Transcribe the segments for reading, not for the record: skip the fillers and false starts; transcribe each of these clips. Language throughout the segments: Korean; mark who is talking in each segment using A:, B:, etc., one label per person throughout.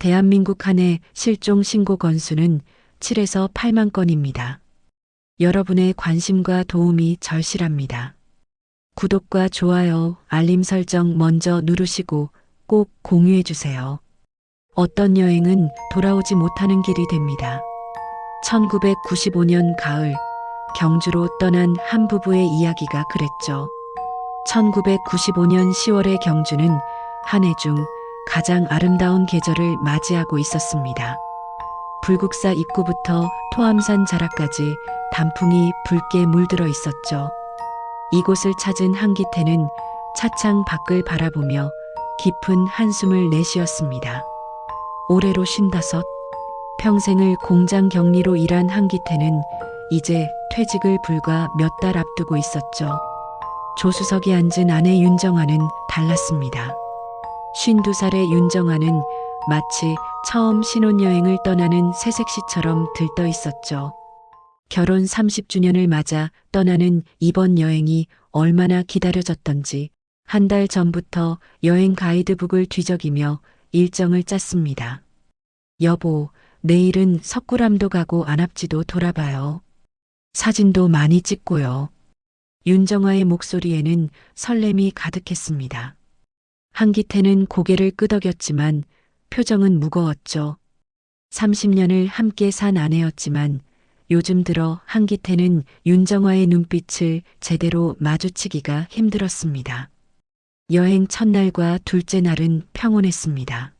A: 대한민국 한 해 실종 신고 건수는 7에서 8만 건입니다. 여러분의 관심과 도움이 절실합니다. 구독과 좋아요, 알림 설정 먼저 누르시고 꼭 공유해 주세요. 어떤 여행은 돌아오지 못하는 길이 됩니다. 1995년 가을, 경주로 떠난 한 부부의 이야기가 그랬죠. 1995년 10월의 경주는 한 해 중 가장 아름다운 계절을 맞이하고 있었습니다. 불국사 입구부터 토암산 자락까지 단풍이 붉게 물들어 있었죠. 이곳을 찾은 한기태는 차창 밖을 바라보며 깊은 한숨을 내쉬었습니다. 올해로 55, 평생을 공장 격리로 일한 한기태는 이제 퇴직을 불과 몇 달 앞두고 있었죠. 조수석에 앉은 아내 윤정아는 달랐습니다. 52살의 윤정아는 마치 처음 신혼여행을 떠나는 새색시처럼 들떠 있었죠. 결혼 30주년을 맞아 떠나는 이번 여행이 얼마나 기다려졌던지 한 달 전부터 여행 가이드북을 뒤적이며 일정을 짰습니다. 여보, 내일은 석굴암도 가고 안압지도 돌아봐요. 사진도 많이 찍고요. 윤정아의 목소리에는 설렘이 가득했습니다. 한기태는 고개를 끄덕였지만 표정은 무거웠죠. 30년을 함께 산 아내였지만 요즘 들어 한기태는 윤정아의 눈빛을 제대로 마주치기가 힘들었습니다. 여행 첫날과 둘째 날은 평온했습니다.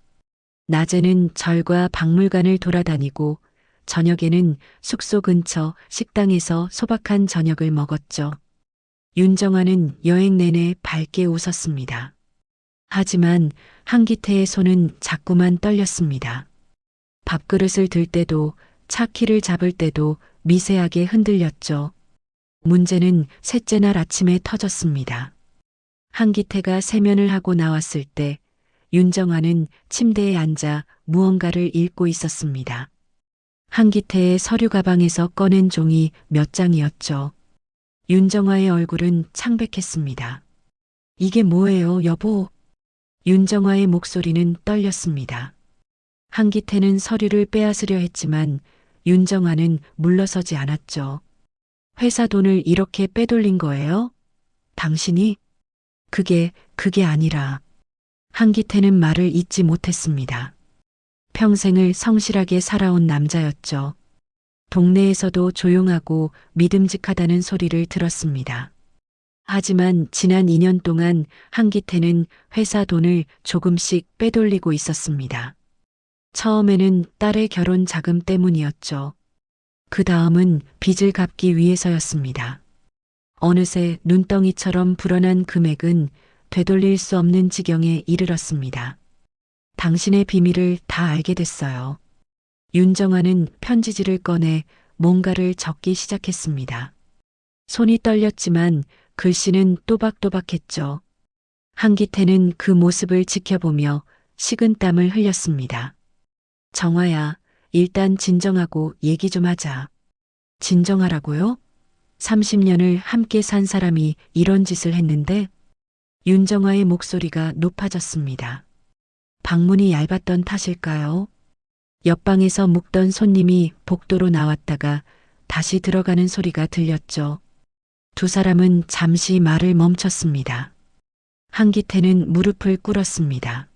A: 낮에는 절과 박물관을 돌아다니고 저녁에는 숙소 근처 식당에서 소박한 저녁을 먹었죠. 윤정아는 여행 내내 밝게 웃었습니다. 하지만 한기태의 손은 자꾸만 떨렸습니다. 밥그릇을 들 때도 차 키를 잡을 때도 미세하게 흔들렸죠. 문제는 셋째 날 아침에 터졌습니다. 한기태가 세면을 하고 나왔을 때 윤정아는 침대에 앉아 무언가를 읽고 있었습니다. 한기태의 서류 가방에서 꺼낸 종이 몇 장이었죠. 윤정아의 얼굴은 창백했습니다. 이게 뭐예요, 여보? 윤정아의 목소리는 떨렸습니다. 한기태는 서류를 빼앗으려 했지만 윤정아는 물러서지 않았죠. 회사 돈을 이렇게 빼돌린 거예요? 당신이? 그게 아니라. 한기태는 말을 잇지 못했습니다. 평생을 성실하게 살아온 남자였죠. 동네에서도 조용하고 믿음직하다는 소리를 들었습니다. 하지만 지난 2년 동안 한기태는 회사 돈을 조금씩 빼돌리고 있었습니다. 처음에는 딸의 결혼 자금 때문이었죠. 그 다음은 빚을 갚기 위해서였습니다. 어느새 눈덩이처럼 불어난 금액은 되돌릴 수 없는 지경에 이르렀습니다. 당신의 비밀을 다 알게 됐어요. 윤정아는 편지지를 꺼내 뭔가를 적기 시작했습니다. 손이 떨렸지만 글씨는 또박또박했죠. 한기태는 그 모습을 지켜보며 식은땀을 흘렸습니다. 정아야, 일단 진정하고 얘기 좀 하자. 진정하라고요? 30년을 함께 산 사람이 이런 짓을 했는데? 윤정아의 목소리가 높아졌습니다. 방문이 얇았던 탓일까요? 옆방에서 묵던 손님이 복도로 나왔다가 다시 들어가는 소리가 들렸죠. 두 사람은 잠시 말을 멈췄습니다. 한기태는 무릎을 꿇었습니다.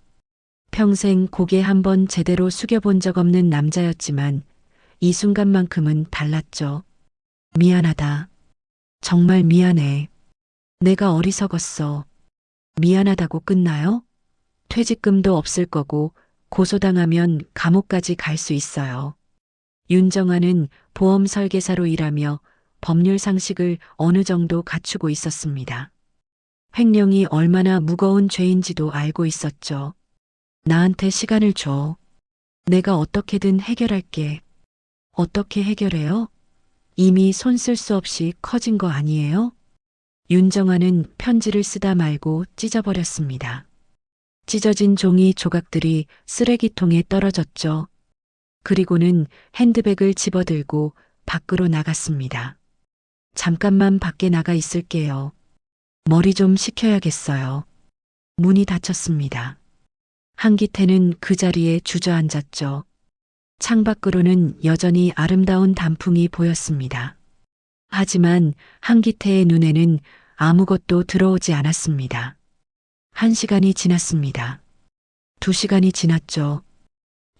A: 평생 고개 한번 제대로 숙여본 적 없는 남자였지만 이 순간만큼은 달랐죠. 미안하다. 정말 미안해. 내가 어리석었어. 미안하다고 끝나요? 퇴직금도 없을 거고 고소당하면 감옥까지 갈 수 있어요. 윤정아는 보험 설계사로 일하며 법률 상식을 어느 정도 갖추고 있었습니다. 횡령이 얼마나 무거운 죄인지도 알고 있었죠. 나한테 시간을 줘. 내가 어떻게든 해결할게. 어떻게 해결해요? 이미 손 쓸 수 없이 커진 거 아니에요? 윤정아는 편지를 쓰다 말고 찢어버렸습니다. 찢어진 종이 조각들이 쓰레기통에 떨어졌죠. 그리고는 핸드백을 집어들고 밖으로 나갔습니다. 잠깐만 밖에 나가 있을게요. 머리 좀 식혀야겠어요. 문이 닫혔습니다. 한기태는 그 자리에 주저앉았죠. 창밖으로는 여전히 아름다운 단풍이 보였습니다. 하지만 한기태의 눈에는 아무것도 들어오지 않았습니다. 1시간이 지났습니다. 2시간이 지났죠.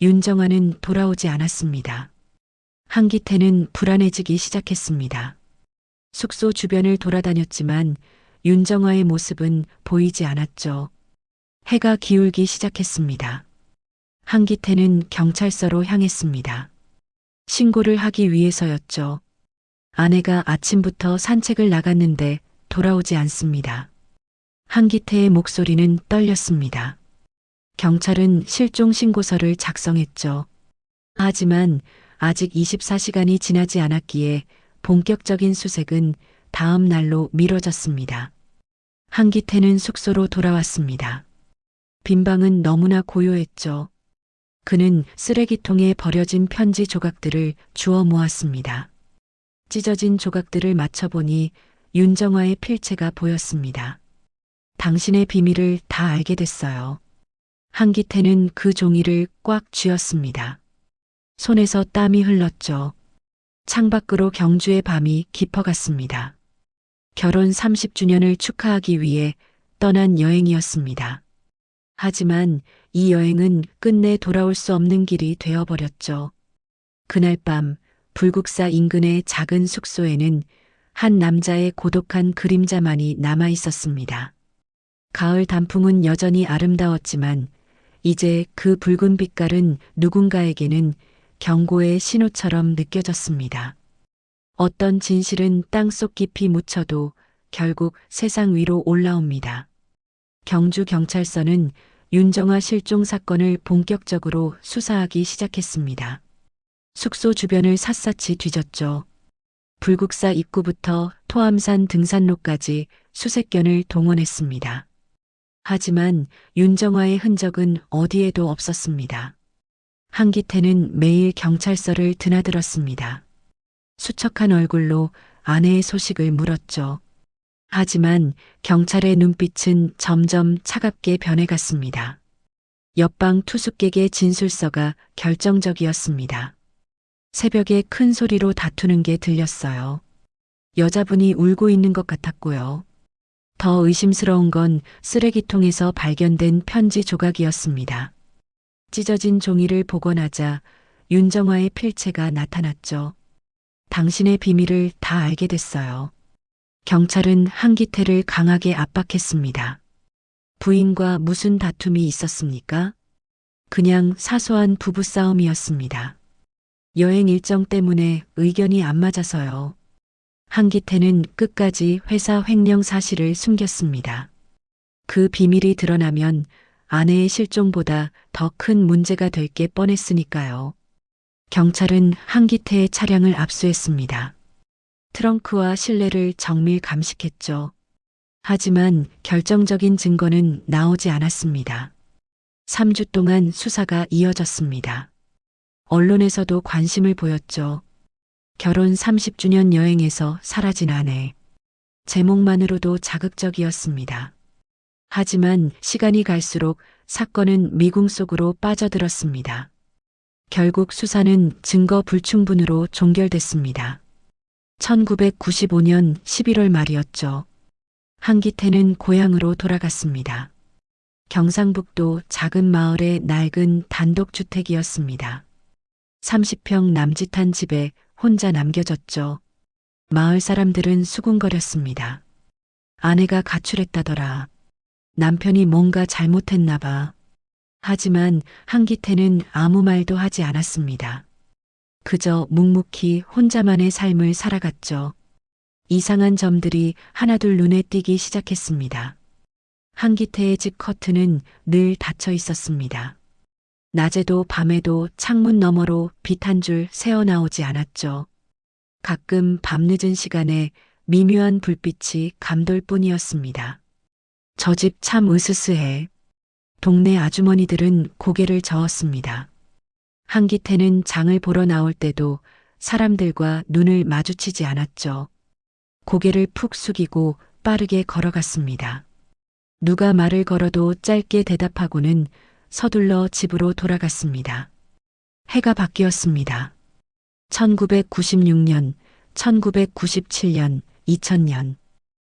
A: 윤정아는 돌아오지 않았습니다. 한기태는 불안해지기 시작했습니다. 숙소 주변을 돌아다녔지만 윤정아의 모습은 보이지 않았죠. 해가 기울기 시작했습니다. 한기태는 경찰서로 향했습니다. 신고를 하기 위해서였죠. 아내가 아침부터 산책을 나갔는데 돌아오지 않습니다. 한기태의 목소리는 떨렸습니다. 경찰은 실종 신고서를 작성했죠. 하지만 아직 24시간이 지나지 않았기에 본격적인 수색은 다음 날로 미뤄졌습니다. 한기태는 숙소로 돌아왔습니다. 빈 방은 너무나 고요했죠. 그는 쓰레기통에 버려진 편지 조각들을 주워 모았습니다. 찢어진 조각들을 맞춰보니 윤정아의 필체가 보였습니다. 당신의 비밀을 다 알게 됐어요. 한기태는 그 종이를 꽉 쥐었습니다. 손에서 땀이 흘렀죠. 창밖으로 경주의 밤이 깊어갔습니다. 결혼 30주년을 축하하기 위해 떠난 여행이었습니다. 하지만 이 여행은 끝내 돌아올 수 없는 길이 되어버렸죠. 그날 밤 불국사 인근의 작은 숙소에는 한 남자의 고독한 그림자만이 남아 있었습니다. 가을 단풍은 여전히 아름다웠지만 이제 그 붉은 빛깔은 누군가에게는 경고의 신호처럼 느껴졌습니다. 어떤 진실은 땅속 깊이 묻혀도 결국 세상 위로 올라옵니다. 경주경찰서는 윤정아 실종 사건을 본격적으로 수사하기 시작했습니다. 숙소 주변을 샅샅이 뒤졌죠. 불국사 입구부터 토암산 등산로까지 수색견을 동원했습니다. 하지만 윤정아의 흔적은 어디에도 없었습니다. 한기태는 매일 경찰서를 드나들었습니다. 수척한 얼굴로 아내의 소식을 물었죠. 하지만 경찰의 눈빛은 점점 차갑게 변해갔습니다. 옆방 투숙객의 진술서가 결정적이었습니다. 새벽에 큰 소리로 다투는 게 들렸어요. 여자분이 울고 있는 것 같았고요. 더 의심스러운 건 쓰레기통에서 발견된 편지 조각이었습니다. 찢어진 종이를 복원하자 윤정아의 필체가 나타났죠. 당신의 비밀을 다 알게 됐어요. 경찰은 한기태를 강하게 압박했습니다. 부인과 무슨 다툼이 있었습니까? 그냥 사소한 부부싸움이었습니다. 여행 일정 때문에 의견이 안 맞아서요. 한기태는 끝까지 회사 횡령 사실을 숨겼습니다. 그 비밀이 드러나면 아내의 실종보다 더 큰 문제가 될 게 뻔했으니까요. 경찰은 한기태의 차량을 압수했습니다. 트렁크와 실내를 정밀 감식했죠. 하지만 결정적인 증거는 나오지 않았습니다. 3주 동안 수사가 이어졌습니다. 언론에서도 관심을 보였죠. 결혼 30주년 여행에서 사라진 아내. 제목만으로도 자극적이었습니다. 하지만 시간이 갈수록 사건은 미궁 속으로 빠져들었습니다. 결국 수사는 증거 불충분으로 종결됐습니다. 1995년 11월 말이었죠. 한기태는 고향으로 돌아갔습니다. 경상북도 작은 마을의 낡은 단독주택이었습니다. 30평 남짓한 집에 혼자 남겨졌죠. 마을 사람들은 수군거렸습니다. 아내가 가출했다더라. 남편이 뭔가 잘못했나 봐. 하지만 한기태는 아무 말도 하지 않았습니다. 그저 묵묵히 혼자만의 삶을 살아갔죠. 이상한 점들이 하나둘 눈에 띄기 시작했습니다. 한기태의 집 커튼은 늘 닫혀 있었습니다. 낮에도 밤에도 창문 너머로 빛 한 줄 새어나오지 않았죠. 가끔 밤늦은 시간에 미묘한 불빛이 감돌 뿐이었습니다. 저 집 참 으스스해. 동네 아주머니들은 고개를 저었습니다. 한기태는 장을 보러 나올 때도 사람들과 눈을 마주치지 않았죠. 고개를 푹 숙이고 빠르게 걸어갔습니다. 누가 말을 걸어도 짧게 대답하고는 서둘러 집으로 돌아갔습니다. 해가 바뀌었습니다. 1996년, 1997년, 2000년.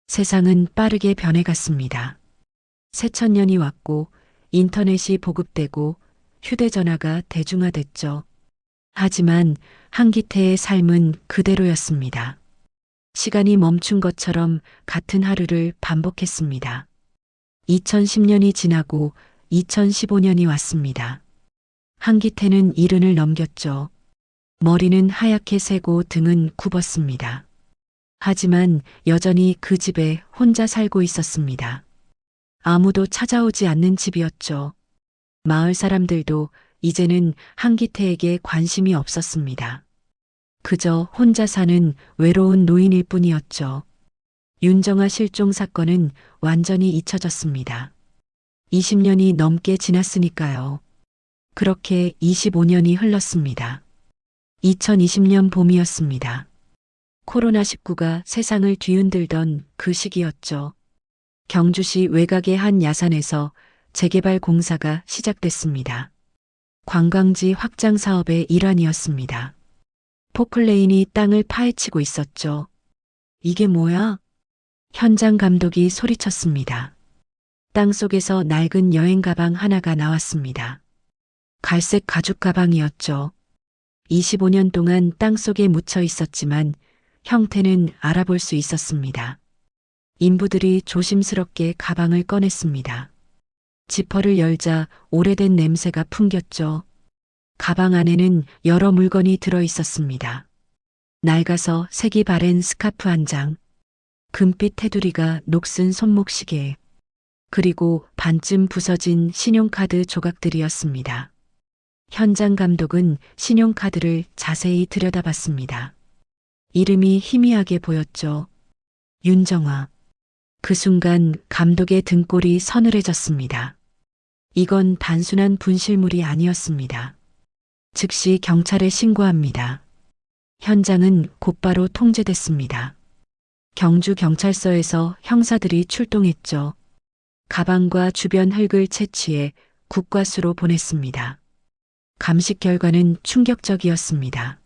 A: 세상은 빠르게 변해갔습니다. 새천년이 왔고 인터넷이 보급되고 휴대전화가 대중화됐죠. 하지만 한기태의 삶은 그대로였습니다. 시간이 멈춘 것처럼 같은 하루를 반복했습니다. 2010년이 지나고 2015년이 왔습니다. 한기태는 70을 넘겼죠. 머리는 하얗게 새고 등은 굽었습니다. 하지만 여전히 그 집에 혼자 살고 있었습니다. 아무도 찾아오지 않는 집이었죠. 마을 사람들도 이제는 한기태에게 관심이 없었습니다. 그저 혼자 사는 외로운 노인일 뿐이었죠. 윤정아 실종 사건은 완전히 잊혀졌습니다. 20년이 넘게 지났으니까요. 그렇게 25년이 흘렀습니다. 2020년 봄이었습니다. 코로나19가 세상을 뒤흔들던 그 시기였죠. 경주시 외곽의 한 야산에서 재개발 공사가 시작됐습니다. 관광지 확장 사업의 일환이었습니다. 포클레인이 땅을 파헤치고 있었죠. 이게 뭐야? 현장 감독이 소리쳤습니다. 땅 속에서 낡은 여행 가방 하나가 나왔습니다. 갈색 가죽 가방이었죠. 25년 동안 땅 속에 묻혀 있었지만 형태는 알아볼 수 있었습니다. 인부들이 조심스럽게 가방을 꺼냈습니다. 지퍼를 열자 오래된 냄새가 풍겼죠. 가방 안에는 여러 물건이 들어 있었습니다. 낡아서 색이 바랜 스카프 한 장, 금빛 테두리가 녹슨 손목시계, 그리고 반쯤 부서진 신용카드 조각들이었습니다. 현장 감독은 신용카드를 자세히 들여다봤습니다. 이름이 희미하게 보였죠. 윤정아. 그 순간 감독의 등골이 서늘해졌습니다. 이건 단순한 분실물이 아니었습니다. 즉시 경찰에 신고합니다. 현장은 곧바로 통제됐습니다. 경주경찰서에서 형사들이 출동했죠. 가방과 주변 흙을 채취해 국과수로 보냈습니다. 감식 결과는 충격적이었습니다.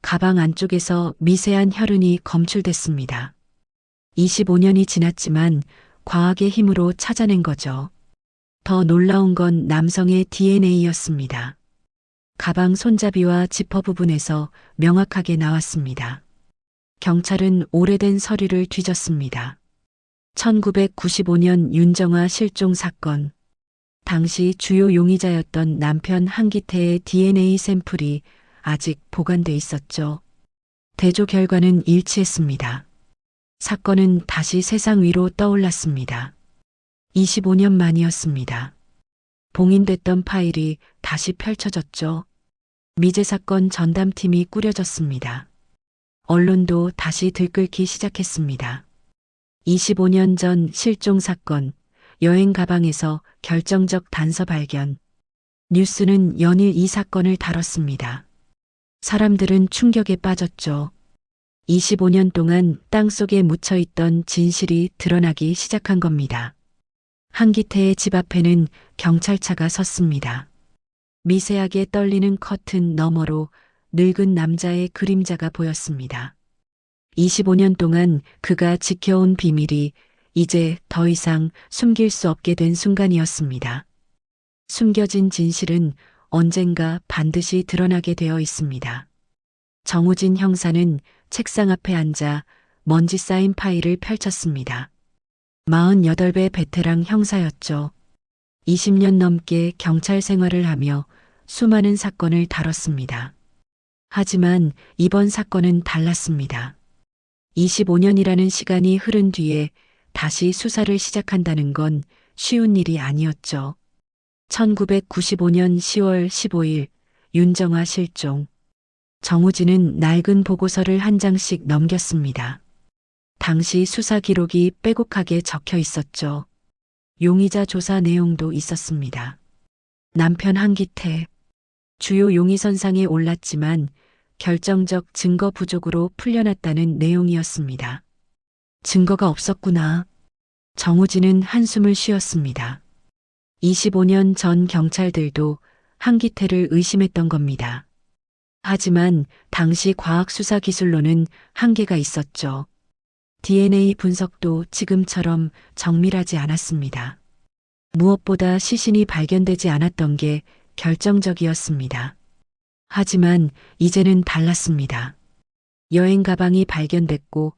A: 가방 안쪽에서 미세한 혈흔이 검출됐습니다. 25년이 지났지만 과학의 힘으로 찾아낸 거죠. 더 놀라운 건 남성의 DNA였습니다. 가방 손잡이와 지퍼 부분에서 명확하게 나왔습니다. 경찰은 오래된 서류를 뒤졌습니다. 1995년 윤정아 실종 사건. 당시 주요 용의자였던 남편 한기태의 DNA 샘플이 아직 보관돼 있었죠. 대조 결과는 일치했습니다. 사건은 다시 세상 위로 떠올랐습니다. 25년 만이었습니다. 봉인됐던 파일이 다시 펼쳐졌죠. 미제 사건 전담팀이 꾸려졌습니다. 언론도 다시 들끓기 시작했습니다. 25년 전 실종 사건, 여행 가방에서 결정적 단서 발견. 뉴스는 연일 이 사건을 다뤘습니다. 사람들은 충격에 빠졌죠. 25년 동안 땅속에 묻혀있던 진실이 드러나기 시작한 겁니다. 한기태의 집 앞에는 경찰차가 섰습니다. 미세하게 떨리는 커튼 너머로 늙은 남자의 그림자가 보였습니다. 25년 동안 그가 지켜온 비밀이 이제 더 이상 숨길 수 없게 된 순간이었습니다. 숨겨진 진실은 언젠가 반드시 드러나게 되어 있습니다. 정우진 형사는 책상 앞에 앉아 먼지 쌓인 파일을 펼쳤습니다. 48배 베테랑 형사였죠. 20년 넘게 경찰 생활을 하며 수많은 사건을 다뤘습니다. 하지만 이번 사건은 달랐습니다. 25년이라는 시간이 흐른 뒤에 다시 수사를 시작한다는 건 쉬운 일이 아니었죠. 1995년 10월 15일 윤정아 실종. 정우진은 낡은 보고서를 한 장씩 넘겼습니다. 당시 수사 기록이 빼곡하게 적혀 있었죠. 용의자 조사 내용도 있었습니다. 남편 한기태. 주요 용의선상에 올랐지만 결정적 증거 부족으로 풀려났다는 내용이었습니다. 증거가 없었구나. 정우진은 한숨을 쉬었습니다. 25년 전 경찰들도 한기태를 의심했던 겁니다. 하지만 당시 과학 수사 기술로는 한계가 있었죠. DNA 분석도 지금처럼 정밀하지 않았습니다. 무엇보다 시신이 발견되지 않았던 게 결정적이었습니다. 하지만 이제는 달랐습니다. 여행 가방이 발견됐고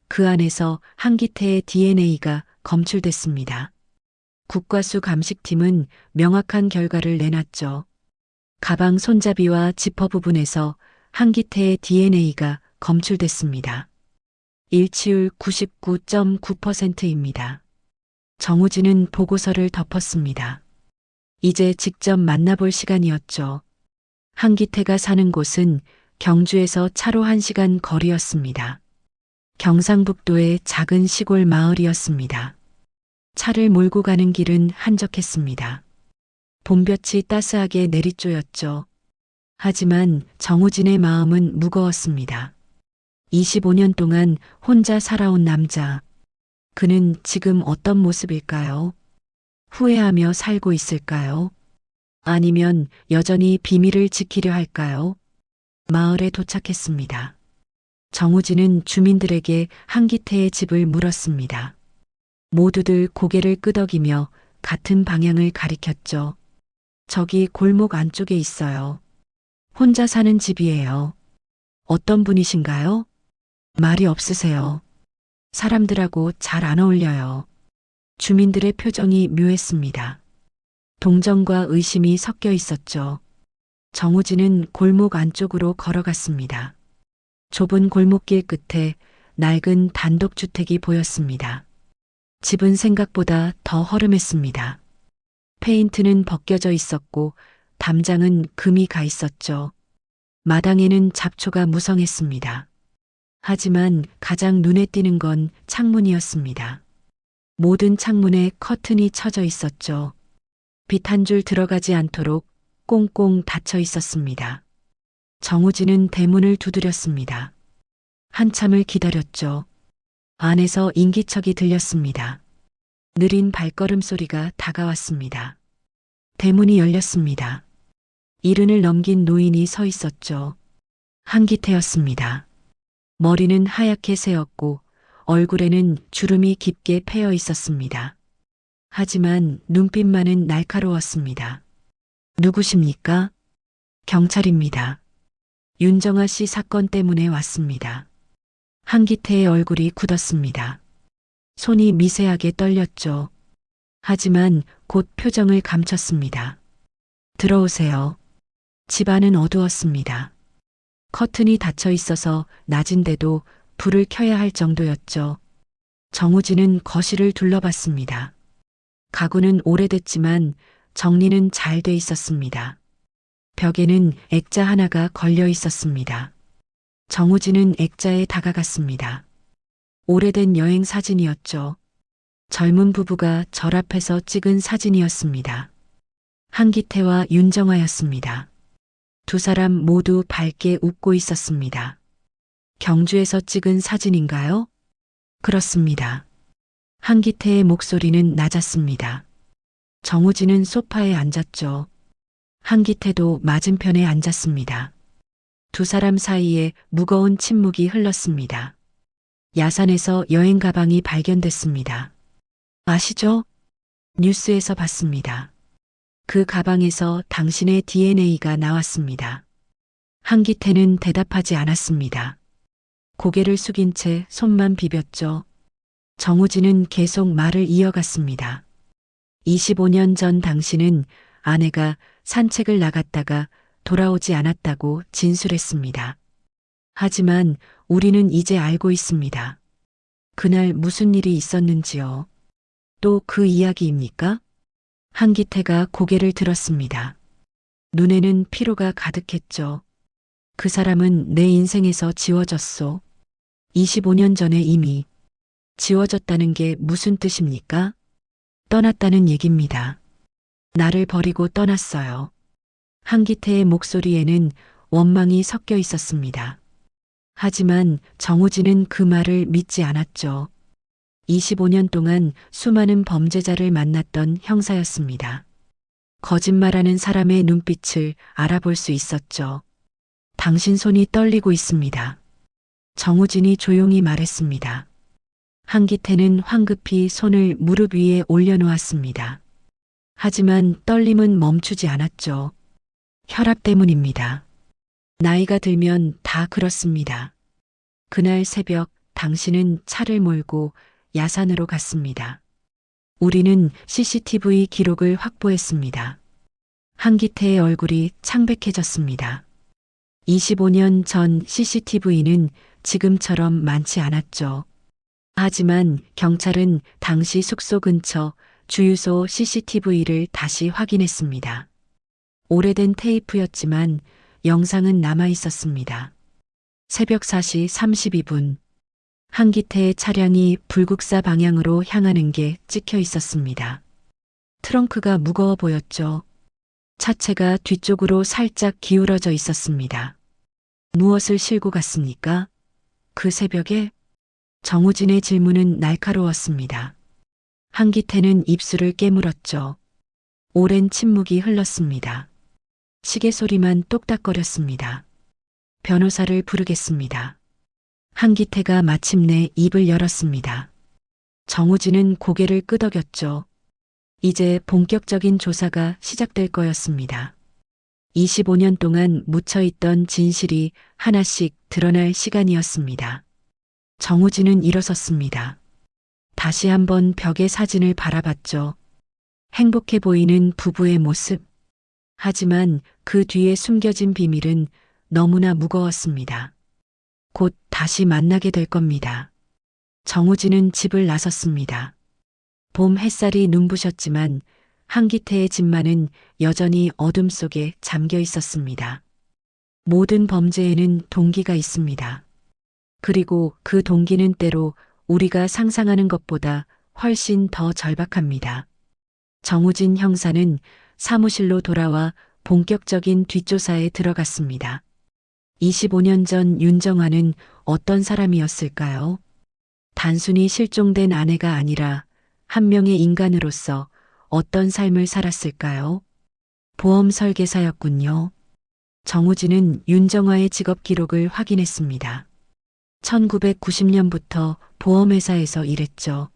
A: 그 안에서 한기태의 DNA가 검출됐습니다. 국과수 감식팀은 명확한 결과를 내놨죠. 가방 손잡이와 지퍼 부분에서 한기태의 DNA가 검출됐습니다. 일치율 99.9%입니다. 정우진은 보고서를 덮었습니다. 이제 직접 만나볼 시간이었죠. 한기태가 사는 곳은 경주에서 차로 1시간 거리였습니다. 경상북도의 작은 시골 마을이었습니다. 차를 몰고 가는 길은 한적했습니다. 봄볕이 따스하게 내리쬐었죠. 하지만 정우진의 마음은 무거웠습니다. 25년 동안 혼자 살아온 남자. 그는 지금 어떤 모습일까요? 후회하며 살고 있을까요? 아니면 여전히 비밀을 지키려 할까요? 마을에 도착했습니다. 정우진은 주민들에게 한기태의 집을 물었습니다. 모두들 고개를 끄덕이며 같은 방향을 가리켰죠. 저기 골목 안쪽에 있어요. 혼자 사는 집이에요. 어떤 분이신가요? 말이 없으세요. 사람들하고 잘 안 어울려요. 주민들의 표정이 묘했습니다. 동정과 의심이 섞여 있었죠. 정우진은 골목 안쪽으로 걸어갔습니다. 좁은 골목길 끝에 낡은 단독주택이 보였습니다. 집은 생각보다 더 허름했습니다. 페인트는 벗겨져 있었고 담장은 금이 가 있었죠. 마당에는 잡초가 무성했습니다. 하지만 가장 눈에 띄는 건 창문이었습니다. 모든 창문에 커튼이 쳐져 있었죠. 빛 한 줄 들어가지 않도록 꽁꽁 닫혀 있었습니다. 정우진은 대문을 두드렸습니다. 한참을 기다렸죠. 안에서 인기척이 들렸습니다. 느린 발걸음 소리가 다가왔습니다. 대문이 열렸습니다. 이른을 넘긴 노인이 서 있었죠. 한기태였습니다. 머리는 하얗게 새었고 얼굴에는 주름이 깊게 패여 있었습니다. 하지만 눈빛만은 날카로웠습니다. 누구십니까? 경찰입니다. 윤정아 씨 사건 때문에 왔습니다. 한기태의 얼굴이 굳었습니다. 손이 미세하게 떨렸죠. 하지만 곧 표정을 감췄습니다. 들어오세요. 집안은 어두웠습니다. 커튼이 닫혀 있어서 낮인데도 불을 켜야 할 정도였죠. 정우진은 거실을 둘러봤습니다. 가구는 오래됐지만 정리는 잘 돼 있었습니다. 벽에는 액자 하나가 걸려 있었습니다. 정우진은 액자에 다가갔습니다. 오래된 여행 사진이었죠. 젊은 부부가 절 앞에서 찍은 사진이었습니다. 한기태와 윤정아였습니다. 두 사람 모두 밝게 웃고 있었습니다. 경주에서 찍은 사진인가요? 그렇습니다. 한기태의 목소리는 낮았습니다. 정우진은 소파에 앉았죠. 한기태도 맞은편에 앉았습니다. 두 사람 사이에 무거운 침묵이 흘렀습니다. 야산에서 여행 가방이 발견됐습니다. 아시죠? 뉴스에서 봤습니다. 그 가방에서 당신의 DNA가 나왔습니다. 한기태는 대답하지 않았습니다. 고개를 숙인 채 손만 비볐죠. 정우진은 계속 말을 이어갔습니다. 25년 전 당신은 아내가 산책을 나갔다가 돌아오지 않았다고 진술했습니다. 하지만 우리는 이제 알고 있습니다. 그날 무슨 일이 있었는지요. 또 그 이야기입니까? 한기태가 고개를 들었습니다. 눈에는 피로가 가득했죠. 그 사람은 내 인생에서 지워졌소. 25년 전에 이미 지워졌다는 게 무슨 뜻입니까? 떠났다는 얘기입니다. 나를 버리고 떠났어요. 한기태의 목소리에는 원망이 섞여 있었습니다. 하지만 정우진은 그 말을 믿지 않았죠. 25년 동안 수많은 범죄자를 만났던 형사였습니다. 거짓말하는 사람의 눈빛을 알아볼 수 있었죠. 당신 손이 떨리고 있습니다. 정우진이 조용히 말했습니다. 한기태는 황급히 손을 무릎 위에 올려놓았습니다. 하지만 떨림은 멈추지 않았죠. 혈압 때문입니다. 나이가 들면 다 그렇습니다. 그날 새벽 당신은 차를 몰고 야산으로 갔습니다. 우리는 CCTV 기록을 확보했습니다. 한기태의 얼굴이 창백해졌습니다. 25년 전 CCTV는 지금처럼 많지 않았죠. 하지만 경찰은 당시 숙소 근처 주유소 CCTV를 다시 확인했습니다. 오래된 테이프였지만 영상은 남아 있었습니다. 새벽 4시 32분. 한기태의 차량이 불국사 방향으로 향하는 게 찍혀 있었습니다. 트렁크가 무거워 보였죠. 차체가 뒤쪽으로 살짝 기울어져 있었습니다. 무엇을 싣고 갔습니까? 그 새벽에? 정우진의 질문은 날카로웠습니다. 한기태는 입술을 깨물었죠. 오랜 침묵이 흘렀습니다. 시계 소리만 똑딱거렸습니다. 변호사를 부르겠습니다. 한기태가 마침내 입을 열었습니다. 정우진은 고개를 끄덕였죠. 이제 본격적인 조사가 시작될 거였습니다. 25년 동안 묻혀있던 진실이 하나씩 드러날 시간이었습니다. 정우진은 일어섰습니다. 다시 한번 벽의 사진을 바라봤죠. 행복해 보이는 부부의 모습. 하지만 그 뒤에 숨겨진 비밀은 너무나 무거웠습니다. 곧 다시 만나게 될 겁니다. 정우진은 집을 나섰습니다. 봄 햇살이 눈부셨지만 한기태의 집만은 여전히 어둠 속에 잠겨 있었습니다. 모든 범죄에는 동기가 있습니다. 그리고 그 동기는 때로 우리가 상상하는 것보다 훨씬 더 절박합니다. 정우진 형사는 사무실로 돌아와 본격적인 뒷조사에 들어갔습니다. 25년 전 윤정화는 어떤 사람이었을까요? 단순히 실종된 아내가 아니라 한 명의 인간으로서 어떤 삶을 살았을까요? 보험 설계사였군요. 정우진은 윤정화의 직업 기록을 확인했습니다. 1990년부터 보험회사에서 일했죠.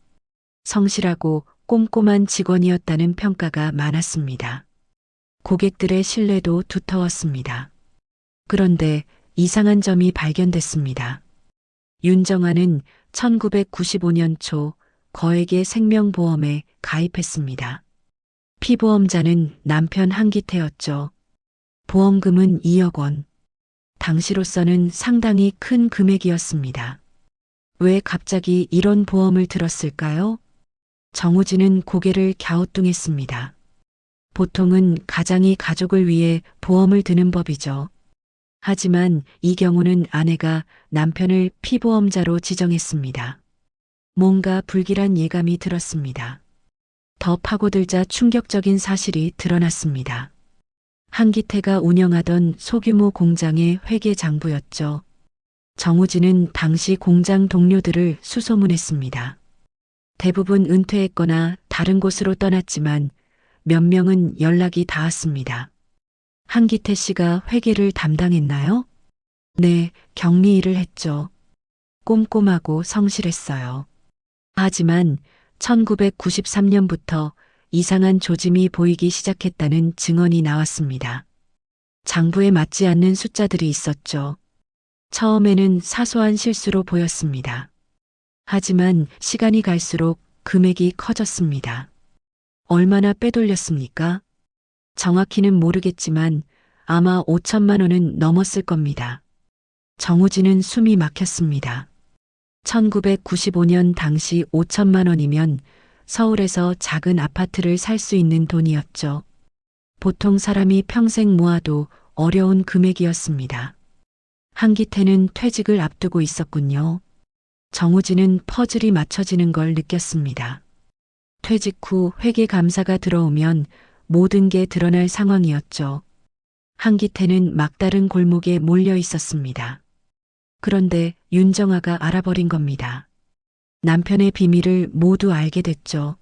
A: 성실하고 꼼꼼한 직원이었다는 평가가 많았습니다. 고객들의 신뢰도 두터웠습니다. 그런데 이상한 점이 발견됐습니다. 윤정화는 1995년 초 거액의 생명보험에 가입했습니다. 피보험자는 남편 한기태였죠. 보험금은 2억 원. 당시로서는 상당히 큰 금액이었습니다. 왜 갑자기 이런 보험을 들었을까요? 정우진은 고개를 갸우뚱했습니다. 보통은 가장이 가족을 위해 보험을 드는 법이죠. 하지만 이 경우는 아내가 남편을 피보험자로 지정했습니다. 뭔가 불길한 예감이 들었습니다. 더 파고들자 충격적인 사실이 드러났습니다. 한기태가 운영하던 소규모 공장의 회계장부였죠. 정우진은 당시 공장 동료들을 수소문했습니다. 대부분 은퇴했거나 다른 곳으로 떠났지만 몇 명은 연락이 닿았습니다. 한기태 씨가 회계를 담당했나요? 네, 격리 일을 했죠. 꼼꼼하고 성실했어요. 하지만 1993년부터 이상한 조짐이 보이기 시작했다는 증언이 나왔습니다. 장부에 맞지 않는 숫자들이 있었죠. 처음에는 사소한 실수로 보였습니다. 하지만 시간이 갈수록 금액이 커졌습니다. 얼마나 빼돌렸습니까? 정확히는 모르겠지만 아마 5천만 원은 넘었을 겁니다. 정우진은 숨이 막혔습니다. 1995년 당시 5천만 원이면 서울에서 작은 아파트를 살 수 있는 돈이었죠. 보통 사람이 평생 모아도 어려운 금액이었습니다. 한기태는 퇴직을 앞두고 있었군요. 정우진은 퍼즐이 맞춰지는 걸 느꼈습니다. 퇴직 후 회계감사가 들어오면 모든 게 드러날 상황이었죠. 한기태는 막다른 골목에 몰려 있었습니다. 그런데 윤정화가 알아버린 겁니다. 남편의 비밀을 모두 알게 됐죠.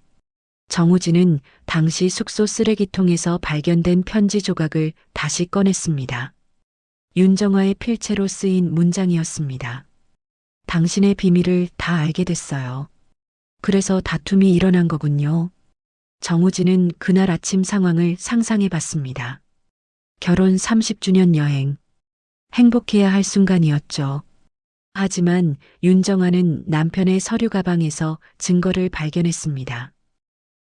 A: 정우진은 당시 숙소 쓰레기통에서 발견된 편지 조각을 다시 꺼냈습니다. 윤정화의 필체로 쓰인 문장이었습니다. 당신의 비밀을 다 알게 됐어요. 그래서 다툼이 일어난 거군요. 정우진은 그날 아침 상황을 상상해 봤습니다. 결혼 30주년 여행. 행복해야 할 순간이었죠. 하지만 윤정화는 남편의 서류 가방에서 증거를 발견했습니다.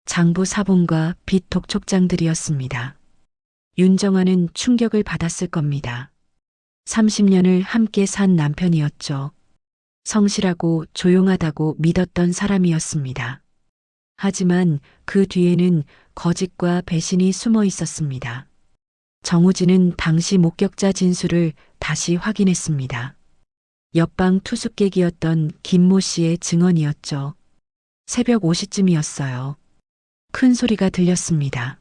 A: 장부 사본과 빚 독촉장들이었습니다. 윤정화는 충격을 받았을 겁니다. 30년을 함께 산 남편이었죠. 성실하고 조용하다고 믿었던 사람이었습니다. 하지만 그 뒤에는 거짓과 배신이 숨어 있었습니다. 정우진은 당시 목격자 진술을 다시 확인했습니다. 옆방 투숙객이었던 김모 씨의 증언이었죠. 새벽 5시쯤이었어요. 큰 소리가 들렸습니다.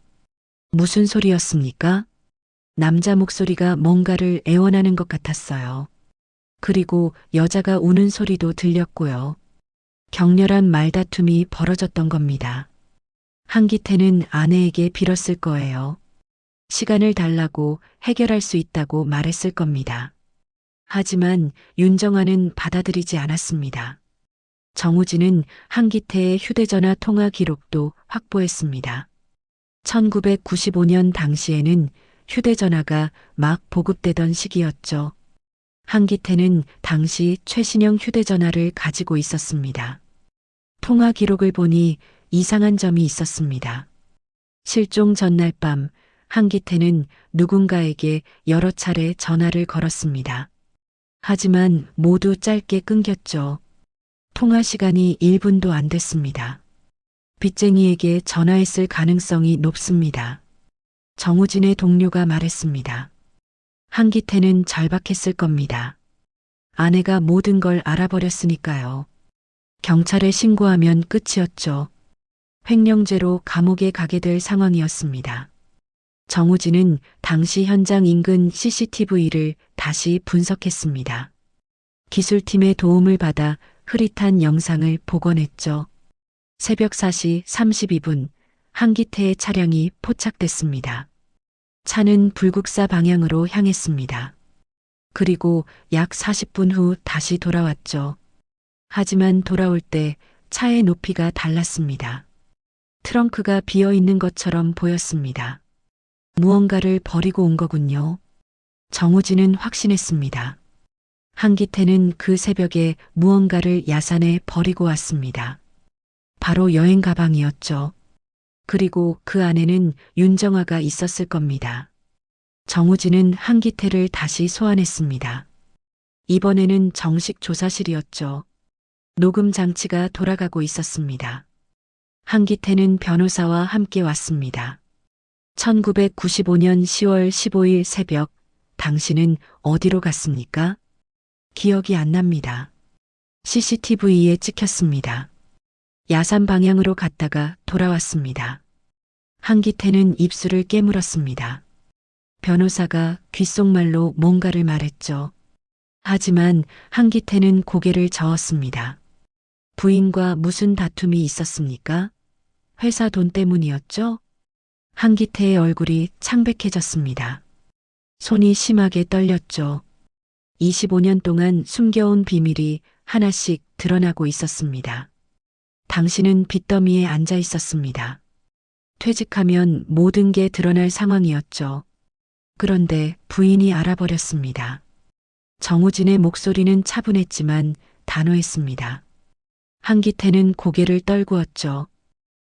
A: 무슨 소리였습니까? 남자 목소리가 뭔가를 애원하는 것 같았어요. 그리고 여자가 우는 소리도 들렸고요. 격렬한 말다툼이 벌어졌던 겁니다. 한기태는 아내에게 빌었을 거예요. 시간을 달라고 해결할 수 있다고 말했을 겁니다. 하지만 윤정화는 받아들이지 않았습니다. 정우진은 한기태의 휴대전화 통화 기록도 확보했습니다. 1995년 당시에는 휴대전화가 막 보급되던 시기였죠. 한기태는 당시 최신형 휴대전화를 가지고 있었습니다. 통화 기록을 보니 이상한 점이 있었습니다. 실종 전날 밤 한기태는 누군가에게 여러 차례 전화를 걸었습니다. 하지만 모두 짧게 끊겼죠. 통화 시간이 1분도 안 됐습니다. 빚쟁이에게 전화했을 가능성이 높습니다. 정우진의 동료가 말했습니다. 한기태는 절박했을 겁니다. 아내가 모든 걸 알아버렸으니까요. 경찰에 신고하면 끝이었죠. 횡령죄로 감옥에 가게 될 상황이었습니다. 정우진은 당시 현장 인근 CCTV를 다시 분석했습니다. 기술팀의 도움을 받아 흐릿한 영상을 복원했죠. 새벽 4시 32분 한기태의 차량이 포착됐습니다. 차는 불국사 방향으로 향했습니다. 그리고 약 40분 후 다시 돌아왔죠. 하지만 돌아올 때 차의 높이가 달랐습니다. 트렁크가 비어 있는 것처럼 보였습니다. 무언가를 버리고 온 거군요. 정우진은 확신했습니다. 한기태는 그 새벽에 무언가를 야산에 버리고 왔습니다. 바로 여행 가방이었죠. 그리고 그 안에는 윤정화가 있었을 겁니다. 정우진은 한기태를 다시 소환했습니다. 이번에는 정식 조사실이었죠. 녹음 장치가 돌아가고 있었습니다. 한기태는 변호사와 함께 왔습니다. 1995년 10월 15일 새벽, 당신은 어디로 갔습니까? 기억이 안 납니다. CCTV에 찍혔습니다. 야산 방향으로 갔다가 돌아왔습니다. 한기태는 입술을 깨물었습니다. 변호사가 귓속말로 뭔가를 말했죠. 하지만 한기태는 고개를 저었습니다. 부인과 무슨 다툼이 있었습니까? 회사 돈 때문이었죠? 한기태의 얼굴이 창백해졌습니다. 손이 심하게 떨렸죠. 25년 동안 숨겨온 비밀이 하나씩 드러나고 있었습니다. 당신은 빚더미에 앉아 있었습니다. 퇴직하면 모든 게 드러날 상황이었죠. 그런데 부인이 알아버렸습니다. 정우진의 목소리는 차분했지만 단호했습니다. 한기태는 고개를 떨구었죠.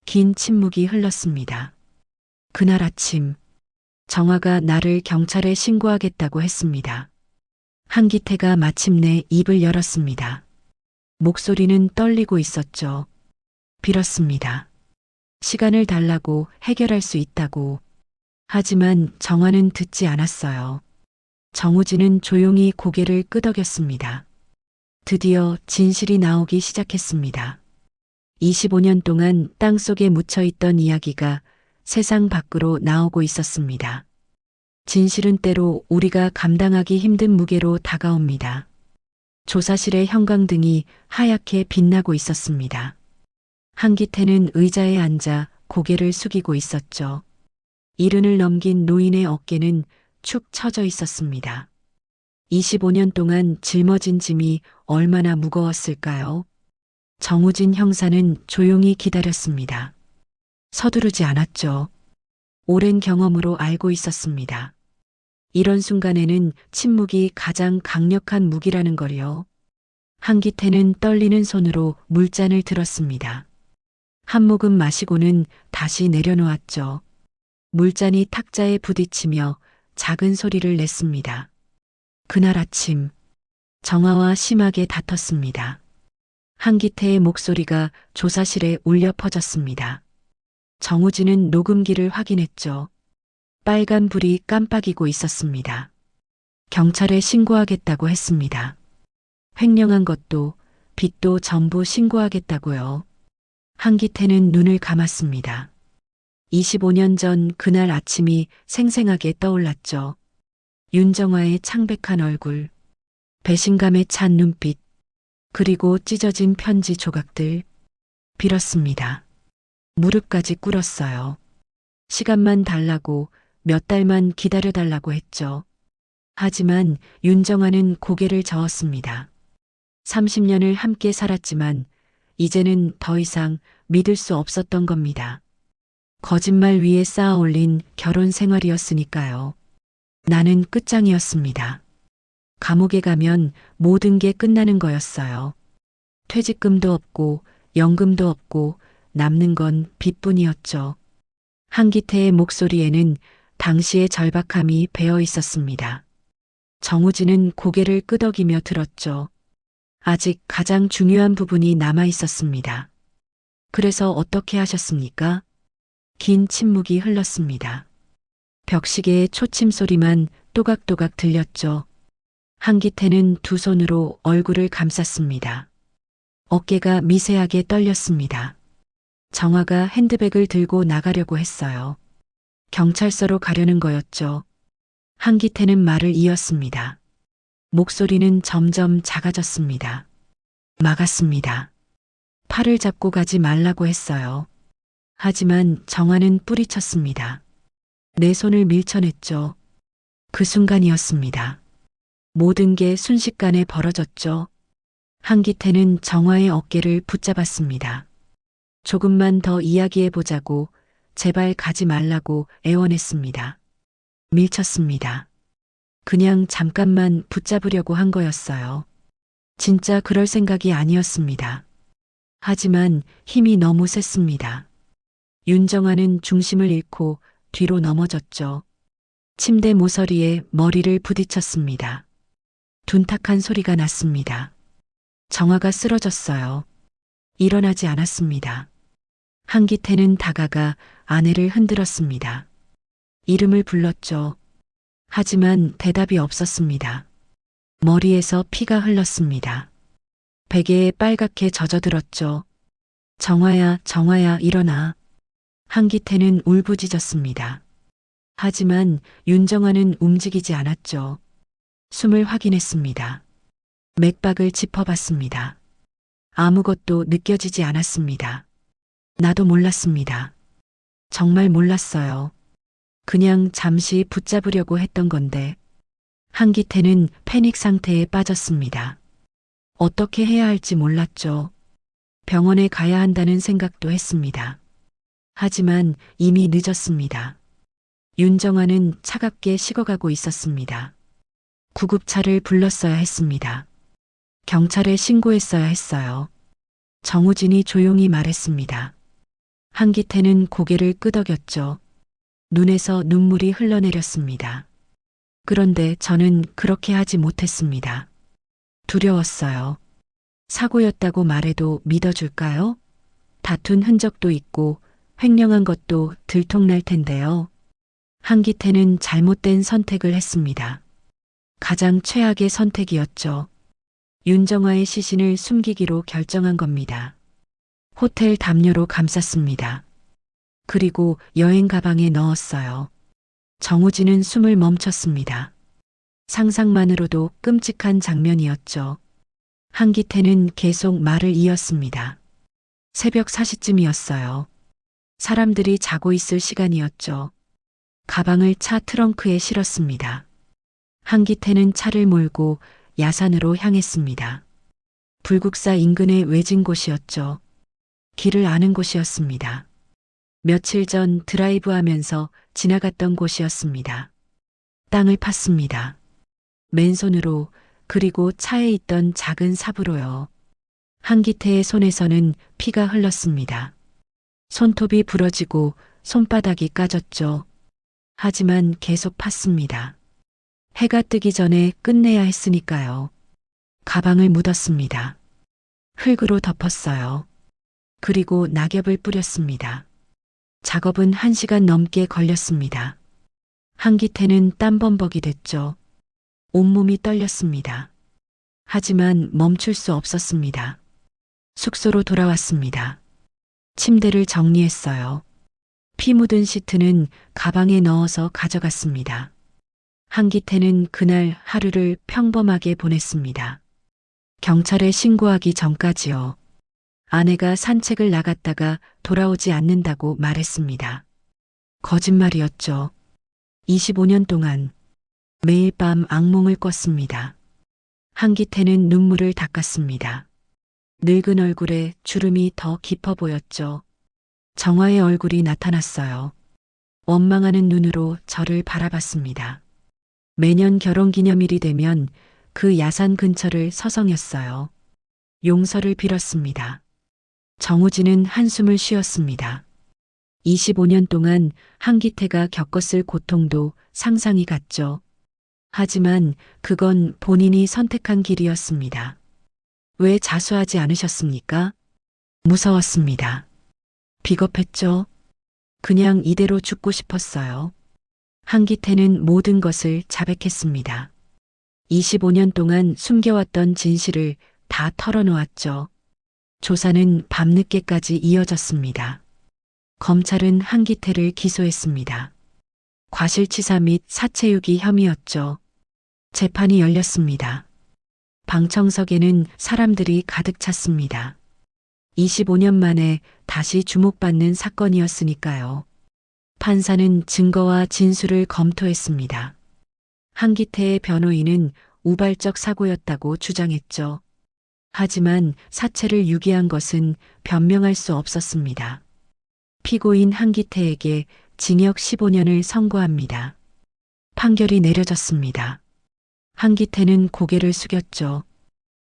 A: 긴 침묵이 흘렀습니다. 그날 아침, 정화가 나를 경찰에 신고하겠다고 했습니다. 한기태가 마침내 입을 열었습니다. 목소리는 떨리고 있었죠. 빌었습니다. 시간을 달라고 해결할 수 있다고. 하지만 정화는 듣지 않았어요. 정우진은 조용히 고개를 끄덕였습니다. 드디어 진실이 나오기 시작했습니다. 25년 동안 땅속에 묻혀있던 이야기가 세상 밖으로 나오고 있었습니다. 진실은 때로 우리가 감당하기 힘든 무게로 다가옵니다. 조사실의 형광등이 하얗게 빛나고 있었습니다. 한기태는 의자에 앉아 고개를 숙이고 있었죠. 이른을 넘긴 노인의 어깨는 축 처져 있었습니다. 25년 동안 짊어진 짐이 얼마나 무거웠을까요? 정우진 형사는 조용히 기다렸습니다. 서두르지 않았죠. 오랜 경험으로 알고 있었습니다. 이런 순간에는 침묵이 가장 강력한 무기라는 걸요. 한기태는 떨리는 손으로 물잔을 들었습니다. 한 모금 마시고는 다시 내려놓았죠. 물잔이 탁자에 부딪히며 작은 소리를 냈습니다. 그날 아침 정아와 심하게 다퉜습니다. 한기태의 목소리가 조사실에 울려 퍼졌습니다. 정우진은 녹음기를 확인했죠. 빨간 불이 깜빡이고 있었습니다. 경찰에 신고하겠다고 했습니다. 횡령한 것도 빚도 전부 신고하겠다고요. 한기태는 눈을 감았습니다. 25년 전 그날 아침이 생생하게 떠올랐죠. 윤정화의 창백한 얼굴, 배신감에 찬 눈빛, 그리고 찢어진 편지 조각들. 빌었습니다. 무릎까지 꿇었어요. 시간만 달라고, 몇 달만 기다려달라고 했죠. 하지만 윤정화는 고개를 저었습니다. 30년을 함께 살았지만 이제는 더 이상 믿을 수 없었던 겁니다. 거짓말 위에 쌓아 올린 결혼 생활이었으니까요. 나는 끝장이었습니다. 감옥에 가면 모든 게 끝나는 거였어요. 퇴직금도 없고 연금도 없고 남는 건 빚뿐이었죠. 한기태의 목소리에는 당시의 절박함이 배어 있었습니다. 정우진은 고개를 끄덕이며 들었죠. 아직 가장 중요한 부분이 남아 있었습니다. 그래서 어떻게 하셨습니까? 긴 침묵이 흘렀습니다. 벽시계의 초침 소리만 또각또각 들렸죠. 한기태는 두 손으로 얼굴을 감쌌습니다. 어깨가 미세하게 떨렸습니다. 정화가 핸드백을 들고 나가려고 했어요. 경찰서로 가려는 거였죠. 한기태는 말을 이었습니다. 목소리는 점점 작아졌습니다. 막았습니다. 팔을 잡고 가지 말라고 했어요. 하지만 정화는 뿌리쳤습니다. 내 손을 밀쳐냈죠. 그 순간이었습니다. 모든 게 순식간에 벌어졌죠. 한기태는 정화의 어깨를 붙잡았습니다. 조금만 더 이야기해보자고, 제발 가지 말라고 애원했습니다. 밀쳤습니다. 그냥 잠깐만 붙잡으려고 한 거였어요. 진짜 그럴 생각이 아니었습니다. 하지만 힘이 너무 셌습니다. 윤정아는 중심을 잃고 뒤로 넘어졌죠. 침대 모서리에 머리를 부딪혔습니다. 둔탁한 소리가 났습니다. 정아가 쓰러졌어요. 일어나지 않았습니다. 한기태는 다가가 아내를 흔들었습니다. 이름을 불렀죠. 하지만 대답이 없었습니다. 머리에서 피가 흘렀습니다. 베개에 빨갛게 젖어들었죠. 정화야, 정화야, 일어나. 한기태는 울부짖었습니다. 하지만 윤정아는 움직이지 않았죠. 숨을 확인했습니다. 맥박을 짚어봤습니다. 아무것도 느껴지지 않았습니다. 나도 몰랐습니다. 정말 몰랐어요. 그냥 잠시 붙잡으려고 했던 건데. 한기태는 패닉 상태에 빠졌습니다. 어떻게 해야 할지 몰랐죠. 병원에 가야 한다는 생각도 했습니다. 하지만 이미 늦었습니다. 윤정아는 차갑게 식어가고 있었습니다. 구급차를 불렀어야 했습니다. 경찰에 신고했어야 했어요. 정우진이 조용히 말했습니다. 한기태는 고개를 끄덕였죠. 눈에서 눈물이 흘러내렸습니다. 그런데 저는 그렇게 하지 못했습니다. 두려웠어요. 사고였다고 말해도 믿어줄까요? 다툰 흔적도 있고 횡령한 것도 들통날 텐데요. 한기태는 잘못된 선택을 했습니다. 가장 최악의 선택이었죠. 윤정아의 시신을 숨기기로 결정한 겁니다. 호텔 담요로 감쌌습니다. 그리고 여행 가방에 넣었어요. 정우진은 숨을 멈췄습니다. 상상만으로도 끔찍한 장면이었죠. 한기태는 계속 말을 이었습니다. 새벽 4시쯤이었어요. 사람들이 자고 있을 시간이었죠. 가방을 차 트렁크에 실었습니다. 한기태는 차를 몰고 야산으로 향했습니다. 불국사 인근의 외진 곳이었죠. 길을 아는 곳이었습니다. 며칠 전 드라이브하면서 지나갔던 곳이었습니다. 땅을 팠습니다. 맨손으로, 그리고 차에 있던 작은 삽으로요. 한기태의 손에서는 피가 흘렀습니다. 손톱이 부러지고 손바닥이 까졌죠. 하지만 계속 팠습니다. 해가 뜨기 전에 끝내야 했으니까요. 가방을 묻었습니다. 흙으로 덮었어요. 그리고 낙엽을 뿌렸습니다. 작업은 1시간 넘게 걸렸습니다. 한기태는 땀범벅이 됐죠. 온몸이 떨렸습니다. 하지만 멈출 수 없었습니다. 숙소로 돌아왔습니다. 침대를 정리했어요. 피 묻은 시트는 가방에 넣어서 가져갔습니다. 한기태는 그날 하루를 평범하게 보냈습니다. 경찰에 신고하기 전까지요. 아내가 산책을 나갔다가 돌아오지 않는다고 말했습니다. 거짓말이었죠. 25년 동안 매일 밤 악몽을 꿨습니다. 한기태는 눈물을 닦았습니다. 늙은 얼굴에 주름이 더 깊어 보였죠. 정화의 얼굴이 나타났어요. 원망하는 눈으로 저를 바라봤습니다. 매년 결혼기념일이 되면 그 야산 근처를 서성였어요. 용서를 빌었습니다. 정우진은 한숨을 쉬었습니다. 25년 동안 한기태가 겪었을 고통도 상상이 갔죠. 하지만 그건 본인이 선택한 길이었습니다. 왜 자수하지 않으셨습니까? 무서웠습니다. 비겁했죠. 그냥 이대로 죽고 싶었어요. 한기태는 모든 것을 자백했습니다. 25년 동안 숨겨왔던 진실을 다 털어놓았죠. 조사는 밤늦게까지 이어졌습니다. 검찰은 한기태를 기소했습니다. 과실치사 및 사체유기 혐의였죠. 재판이 열렸습니다. 방청석에는 사람들이 가득 찼습니다. 25년 만에 다시 주목받는 사건이었으니까요. 판사는 증거와 진술을 검토했습니다. 한기태의 변호인은 우발적 사고였다고 주장했죠. 하지만 사체를 유기한 것은 변명할 수 없었습니다. 피고인 한기태에게 징역 15년을 선고합니다. 판결이 내려졌습니다. 한기태는 고개를 숙였죠.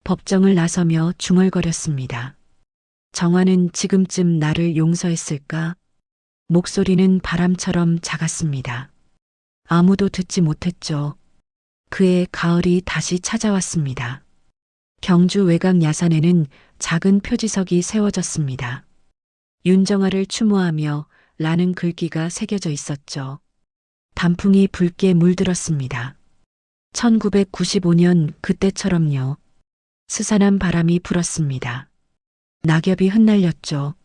A: 법정을 나서며 중얼거렸습니다. 정화는 지금쯤 나를 용서했을까? 목소리는 바람처럼 작았습니다. 아무도 듣지 못했죠. 그의 가을이 다시 찾아왔습니다. 경주 외곽 야산에는 작은 표지석이 세워졌습니다. 윤정아를 추모하며 라는 글귀가 새겨져 있었죠. 단풍이 붉게 물들었습니다. 1995년 그때처럼요. 스산한 바람이 불었습니다. 낙엽이 흩날렸죠.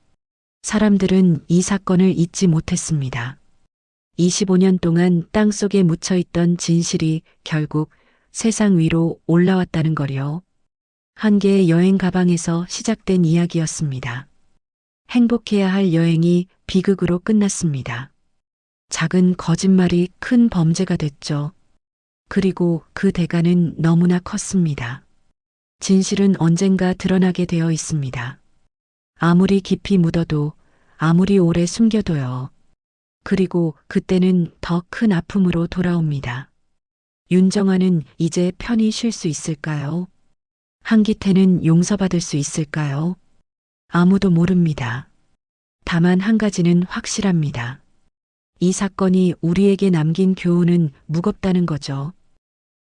A: 사람들은 이 사건을 잊지 못했습니다. 25년 동안 땅속에 묻혀있던 진실이 결국 세상 위로 올라왔다는 거요. 한 개의 여행 가방에서 시작된 이야기였습니다. 행복해야 할 여행이 비극으로 끝났습니다. 작은 거짓말이 큰 범죄가 됐죠. 그리고 그 대가는 너무나 컸습니다. 진실은 언젠가 드러나게 되어 있습니다. 아무리 깊이 묻어도, 아무리 오래 숨겨둬요. 그리고 그때는 더 큰 아픔으로 돌아옵니다. 윤정아는 이제 편히 쉴 수 있을까요? 한기태는 용서받을 수 있을까요? 아무도 모릅니다. 다만 한 가지는 확실합니다. 이 사건이 우리에게 남긴 교훈은 무겁다는 거죠.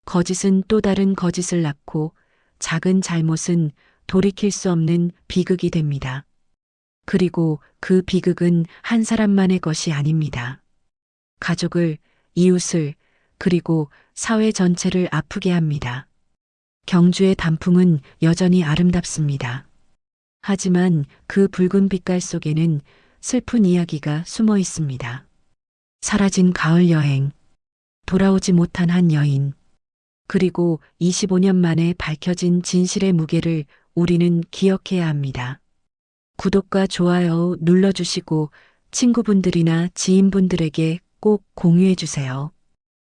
A: 거짓은 또 다른 거짓을 낳고 작은 잘못은 돌이킬 수 없는 비극이 됩니다. 그리고 그 비극은 한 사람만의 것이 아닙니다. 가족을, 이웃을, 그리고 사회 전체를 아프게 합니다. 경주의 단풍은 여전히 아름답습니다. 하지만 그 붉은 빛깔 속에는 슬픈 이야기가 숨어 있습니다. 사라진 가을 여행, 돌아오지 못한 한 여인, 그리고 25년 만에 밝혀진 진실의 무게를 우리는 기억해야 합니다. 구독과 좋아요 눌러주시고 친구분들이나 지인분들에게 꼭 공유해 주세요.